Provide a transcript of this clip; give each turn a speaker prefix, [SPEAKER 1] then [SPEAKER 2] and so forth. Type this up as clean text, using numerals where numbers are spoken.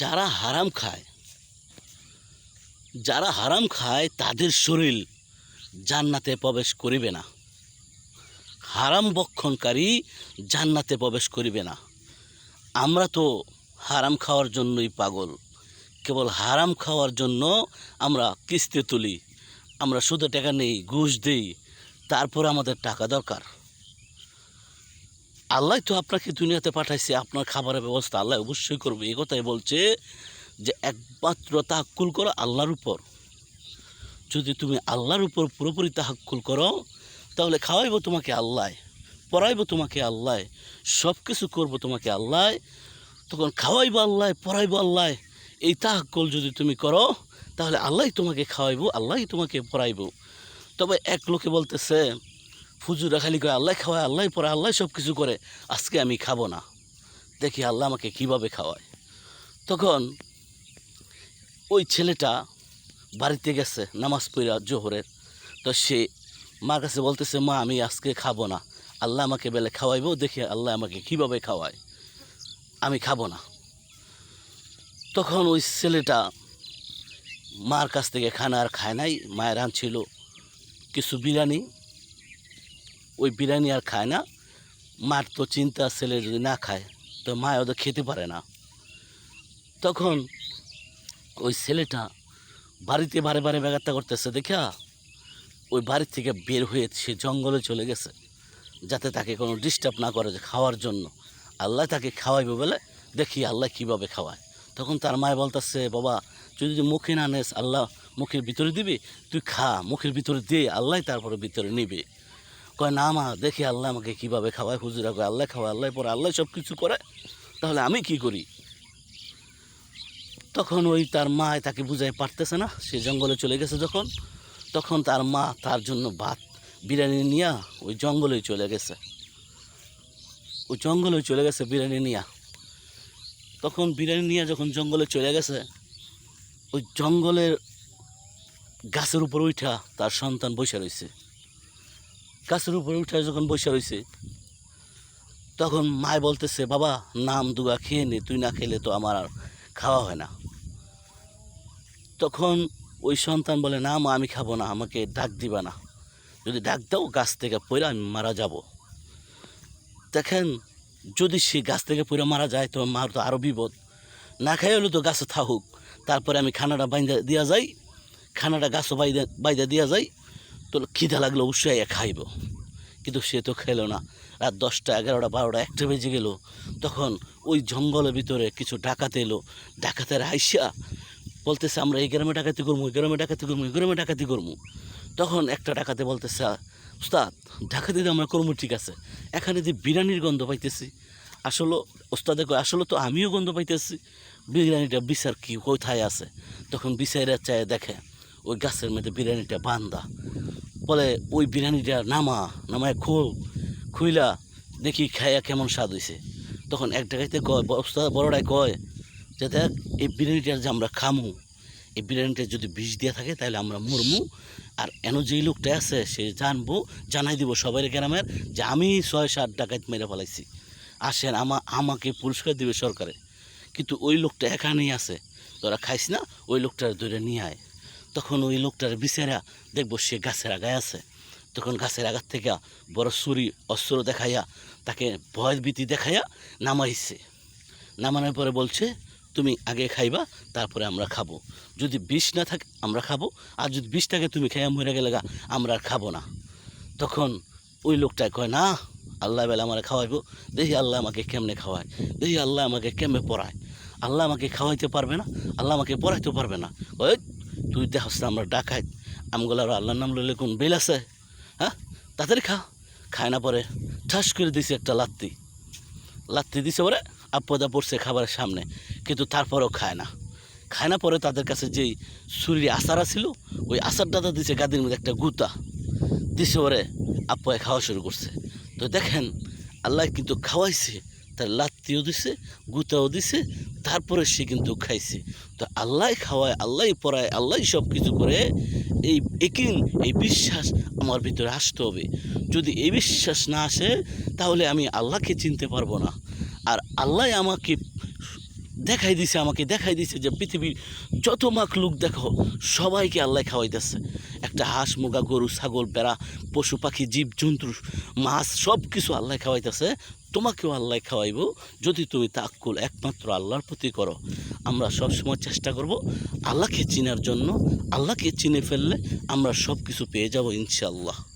[SPEAKER 1] যারা হারাম খায় যারা হারাম খায় তাদের শরীর জান্নাতে প্রবেশ করিবে না। হারাম ভক্ষণকারী জান্নাতে প্রবেশ করিবে না। আমরা তো হারাম খাওয়ার জন্যই পাগল। কেবল হারাম খাওয়ার জন্য আমরা কিস্তি তুলি, আমরা সুদে টাকা নেই, ঘুষ দিই, তারপর আমাদের টাকা দরকার। আল্লাহ তো আপনাকে দুনিয়াতে পাঠাইছে, আপনার খাবারের ব্যবস্থা আল্লাহ অবশ্যই করবে। এই কথাই বলছে যে একমাত্র তাহাক্কুল করো আল্লাহর উপর। যদি তুমি আল্লাহর উপর পুরোপুরি তাহাক্কুল করো তাহলে খাওয়াইবো তোমাকে আল্লাহ, পড়াইবো তোমাকে আল্লাহ, সব কিছু করবো তোমাকে আল্লাহ। তখন খাওয়াইবো আল্লাহ, পড়াইবো আল্লাহ। এই তাহাক্কুল যদি তুমি করো তাহলে আল্লাহ তোমাকে খাওয়াইবো, আল্লাহ তোমাকে পড়াইবো। তবে এক লোকে বলতেছে, হুজুরা খালি করে আল্লাহ খাওয়ায়, আল্লাহ পড়ায়, আল্লাহ সব কিছু করে, আজকে আমি খাবো না, দেখি আল্লাহ আমাকে কিভাবে খাওয়ায়। তখন ওই ছেলেটা বাড়িতে গেছে নামাজ পড়া জোহরের। তো সে মার কাছে বলতেছে, মা আমি আজকে খাবো না, আল্লাহ আমাকে বেলে খাওয়াইবো, দেখি আল্লাহ আমাকে কিভাবে খাওয়ায়, আমি খাবো না। তখন ওই ছেলেটা মার কাছ থেকে খানা আর খায় নাই। মায়ের আনছিল কিছু বিরিয়ানি, ওই বিরিয়ানি আর খায় না। মার তো চিন্তা, ছেলে যদি না খায় তো মা ওদের খেতে পারে না। তখন ওই ছেলেটা বাড়িতে বারে বারে ব্যাঘাতটা করতেছে দেখা ওই বাড়ির থেকে বের হয়ে সে জঙ্গলে চলে গেছে, যাতে তাকে কোনো ডিস্টার্ব না করে, যে খাওয়ার জন্য আল্লাহ তাকে খাওয়াইবে বলে, দেখি আল্লাহ কিভাবে খাওয়ায়। তখন তার মায় বলতেছে, বাবা যদি তুই মুখে না নেস আল্লাহ মুখের ভিতরে দিবি, তুই খা, মুখের ভিতরে দিয়ে আল্লাহ তারপরে ভিতরে নিবে। কয় না মা, দেখি আল্লাহ আমাকে কীভাবে খাওয়ায়। হুজুরা কয় আল্লাহ খাওয়ায়, আল্লাহ পরে আল্লাহ সব কিছু করে, তাহলে আমি কি করি? তখন ওই তার মা তাকে বুঝাই পারতেছে না, সে জঙ্গলে চলে গেছে যখন, তখন তার মা তার জন্য ভাত বিরিয়ানি নিয়ে ওই জঙ্গলে চলে গেছে, ওই জঙ্গলে চলে গেছে বিরিয়ানি নিয়ে। তখন বিরিয়ানি নিয়ে যখন জঙ্গলে চলে গেছে, ওই জঙ্গলের গাছের উপর উঠা তার সন্তান বসে রয়েছে। গাছের উপরে উঠে যখন বসে রয়েছে, তখন মায় বলতেছে, বাবা নাম দুগা খেয়ে নে, তুই না খেলে তো আমার আর খাওয়া হয় না। তখন ওই সন্তান বলে, না মা আমি খাবো না, আমাকে ডাক দিবা না, যদি ডাক দাও গাছ থেকে পড়ে আমি মারা যাব। দেখেন, যদি সে গাছ থেকে পড়ে মারা যায় তো মার তো আরও বিপদ। না খাই হলে তো গাছে থাকুক, তারপরে আমি খানাটা বাইন্দা দিয়া যাই, খানাটা গাছও বাইদা দিয়া যাই, তো খিদা লাগলো অবশ্যই খাইব। কিন্তু সে তো খেলো না। রাত 10টা 11টা 12টা 1টা বেজে গেল। তখন ওই জঙ্গলের ভিতরে কিছু ডাকাত এলো। ডাকাতের আইসা বলতেছে, আমরা এই গ্রামে ডাকাতি করবো, এই গ্রামে ডাকাতি করবো, এই গ্রামে ডাকাতি করবো। তখন একটা ডাকাতে বলতেছে, ওস্তাদ ডাকাতি তো আমরা করবো ঠিক আছে, এখানে যে বিরিয়ানির গন্ধ পাইতেছি, আসলে ওস্তাদে কয় আসলে তো আমিও গন্ধ পাইতেছি, বিরিয়ানিটা বিচার কি কোথায় আছে? তখন বিচারে চায় দেখে ওই গাছের মধ্যে বিরিয়ানিটা বান্ধা। বলে ওই বিরিয়ানিটা নামায় খুইলা দেখি খাইয়া কেমন স্বাদ হয়েছে। তখন এক ডাকাইতে কয়, ওস্তাদ বড়টাই কয় যে দেখ, এই বিরিয়ানিটা যে আমরা খামু, এই বিরিয়ানিটা যদি বিষ দিয়ে থাকে তাহলে আমরা মরমু। আর এন যেই লোকটা আছে সে জানাই দিব সবাই গ্রামের যে আমি 6-7 ডাকাত মেরে ফেলাইছি, আসেন আমাকে পুরস্কার দিবে সরকারে। কিন্তু ওই লোকটা এখানেই আছে, তোরা খাইস না, ওই লোকটার ধরে নিয়ে আয়। তখন ওই লোকটার বিচারা দেখবো সে গাছের আগায় আছে। তখন গাছের আগার থেকে বড় ছুরি অস্ত্র দেখাইয়া তাকে ভয় ভীতি দেখাইয়া নামাইছে। নামানোর পরে বলছে, তুমি আগে খাইবা, তারপরে আমরা খাবো। যদি বিষ না থাকে আমরা খাবো, আর যদি বিষ থাকে তুমি খাইয়া মরে গেলে আমরা আর খাবো না। তখন ওই লোকটায় কয়, না আল্লাহ বেলা আমার খাওয়াইবো, দেখি আল্লাহ আমাকে কেমনে খাওয়ায়, দেখি আল্লাহ আমাকে কেমনে পড়ায়। আল্লাহ আমাকে খাওয়াইতে পারবে না, আল্লাহ আমাকে পড়াইতে পারবে না। ওই তুই দেখস না আমরা ডাকাই, আমগুলো আর আল্লাহর নাম লইলে কোন বেল আছে? হ্যাঁ, তাড়াতাড়ি খায় না। পরে ঠাস করে দিছে একটা লাত্তি দিছে, ওরে আপদা পড়ছে খাবারের সামনে, কিন্তু তারপরেও খায় না। পরে তাদের কাছে যেই ছুরির আচার ছিল, ওই আচারটা দিছে গাদির মধ্যে একটা গুতা দিছে, ওরে আপ্পায় খাওয়া শুরু করছে। তো দেখেন, আল্লাহ কিন্তু খাওয়াইছে, তার লাত্তিও দিছে, গুতাও দিছে, তারপরে সে কিন্তু খাইছে। তো আল্লাহ খাওয়ায়, আল্লাহ পড়ায়, আল্লাহ সব কিছু করে। এই বিশ্বাস আমার ভিতরে আসতে হবে। যদি এই বিশ্বাস না আসে তাহলে আমি আল্লাহকে চিনতে পারবো না। আর আল্লাহ আমাকে দেখাই দিছে আমাকে, দেখাই দিছে যে পৃথিবীর যত মাখলুক দেখো সবাইকে আল্লাহ খাওয়াইতেছে। একটা হাঁস, মুগা, গরু, ছাগল, বেড়া, পশু পাখি, জীবজন্তু, মাছ সব কিছু আল্লাহ খাওয়াইতেছে। তোমাকেও আল্লাহ খাওয়াইব যদি তুমি তাক্কুল একমাত্র আল্লাহর প্রতি করো। আমরা সবসময় চেষ্টা করব আল্লাহকে চিনার জন্য। আল্লাহকে চিনে ফেললে আমরা সব কিছু পেয়ে যাব ইনশাআল্লাহ।